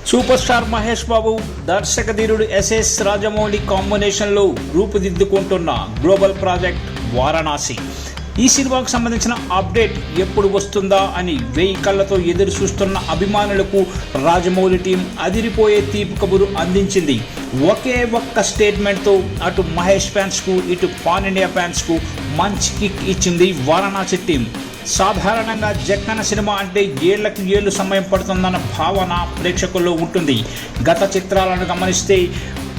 Super star Mahesh Babu దర్శకధీరుడు SS Rajamouli కాంబినేషన్లో రూపుదిద్దుకుంటున్న global project Varanasi. ఈ సినిమాకు సంబంధించిన అప్డేట్ ఎప్పుడు వస్తుందా అని 1000 కళ్ళతో ఎదురు చూస్తున్న అభిమానులకు రాజమౌళి టీం అదిరిపోయే తీపి కబురు అందించింది. ఒకే ఒక్క స్టేట్మెంట్తో అటు మహేష్ ఫ్యాన్స్కు ఇటు పాన్ ఇండియా ఫ్యాన్స్కు మంచి కిక్ ఇచ్చింది వారణాసి టీం. సాధారణంగా జక్కన సినిమా అంటే ఏళ్లకు ఏళ్ళు సమయం పడుతుందన్న భావన ప్రేక్షకుల్లో ఉంటుంది. గత చిత్రాలను గమనిస్తే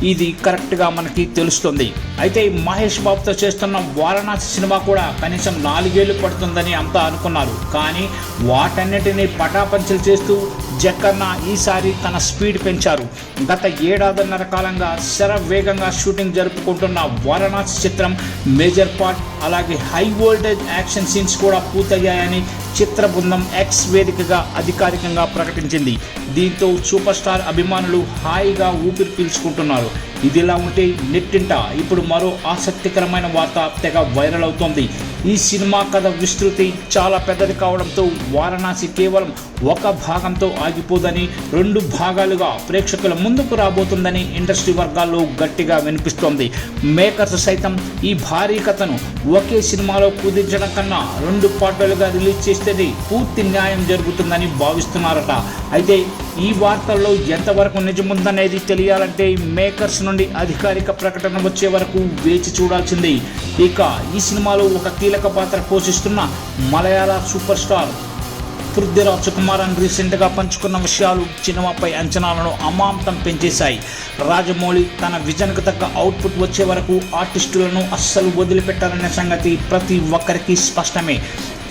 ఇది కరెక్ట్గా మనకి తెలుస్తుంది. అయితే మహేష్ బాబుతో చేస్తున్న వారణాసి సినిమా కూడా కనీసం 4 ఏళ్ళు పడుతుందని అంతా అనుకున్నారు. కానీ వాటన్నిటినీ పటాపంచలు చేస్తూ జక్కన్న ఈసారి తన స్పీడ్ పెంచారు. గత 7.5 కాలంగా శరవేగంగా షూటింగ్ జరుపుకుంటున్న వారణాసి చిత్రం మేజర్ పార్ట్ అలాగే హై వోల్టేజ్ యాక్షన్ సీన్స్ కూడా పూర్తయ్యాయని చిత్ర బృందం ఎక్స్ వేదికగా అధికారికంగా ప్రకటించింది. దీంతో సూపర్ స్టార్ అభిమానులు హాయిగా ఊపిరి పీల్చుకుంటున్నారు. ఇదిలా ఉంటే నెట్టింట ఇప్పుడు మరో ఆసక్తికరమైన వార్త తెగ వైరల్ అవుతోంది. ఈ సినిమా కథ విస్తృతి చాలా పెద్దది కావడంతో వారణాసి కేవలం ఒక భాగంతో ఆగిపోదని 2 భాగాలుగా ప్రేక్షకుల ముందుకు రాబోతుందని ఇండస్ట్రీ వర్గాల్లో గట్టిగా వినిపిస్తోంది. మేకర్స్ సైతం ఈ భారీ కథను ఒకే సినిమాలో కుదించడం కన్నా 2 పార్టులుగా రిలీజ్ చేస్తేనే పూర్తి న్యాయం జరుగుతుందని భావిస్తున్నారట. అయితే ఈ వార్తల్లో ఎంతవరకు నిజముందనేది తెలియాలంటే మేకర్స్ నుండి అధికారిక ప్రకటన వచ్చే వరకు వేచి చూడాల్సింది. ఇక ఈ సినిమాలో ఒక కీలక పాత్ర పోషిస్తున్న మలయాళ సూపర్ స్టార్ పృథ్వీరాజ్ సుకుమారన్ రీసెంట్గా పంచుకున్న విషయాలు సినిమాపై అంచనాలను అమాంతం పెంచేశాయి. రాజమౌళి తన విజన్కు తగ్గ అవుట్పుట్ వచ్చే వరకు ఆర్టిస్టులను అస్సలు వదిలిపెట్టారనే సంగతి ప్రతి ఒక్కరికి స్పష్టమే.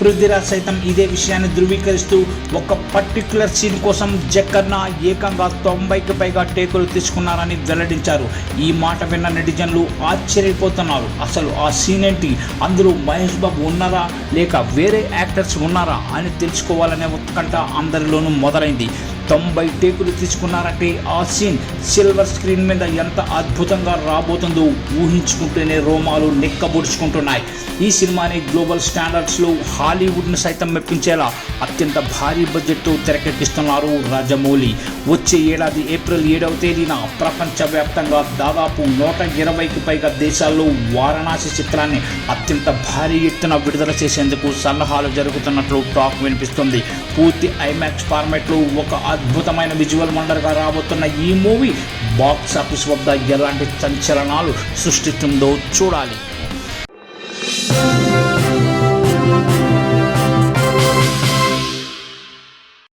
పృథ్వీరాజ్ సైతం ఇదే విషయాన్ని ధృవీకరిస్తూ ఒక పర్టిక్యులర్ సీన్ కోసం జక్కన్న ఏకంగా 90కి పైగా టేకులు తీసుకున్నారని వెల్లడించారు. ఈ మాట విన్న నెటిజన్లు ఆశ్చర్యపోతున్నారు. అసలు ఆ సీన్ ఏంటి, అందులో మహేష్ బాబు ఉన్నారా లేక వేరే యాక్టర్స్ ఉన్నారా అని తెలుసుకోవాలనే ఉత్కంఠ అందరిలోనూ మొదలైంది. 90 టేకులు తీసుకున్నారంటే ఆ సీన్ సిల్వర్ స్క్రీన్ మీద ఎంత అద్భుతంగా రాబోతుందో ఊహించుకుంటూనే రోమాలు నిక్కబొడుచుకుంటున్నాయి. ఈ సినిమాని గ్లోబల్ స్టాండర్డ్స్లో హాలీవుడ్ను సైతం మెప్పించేలా అత్యంత భారీ బడ్జెట్తో తెరకెక్కిస్తున్నారు రాజమౌళి. వచ్చే ఏడాది ఏప్రిల్ 7వ తేదీన ప్రపంచవ్యాప్తంగా దాదాపు 120కి పైగా దేశాల్లో వారణాసి చిత్రాన్ని అత్యంత భారీ ఎత్తున విడుదల చేసేందుకు సన్నాహాలు జరుగుతున్నట్లు టాక్ వినిపిస్తుంది. పూర్తి ఐమాక్స్ ఫార్మాట్లో ఒక అద్భుతమైన విజువల్ వండర్గా రాబోతున్న ఈ మూవీ బాక్స్ ఆఫీస్ వద్ద ఎలాంటి సంచలనాలు సృష్టిస్తుందో చూడాలి.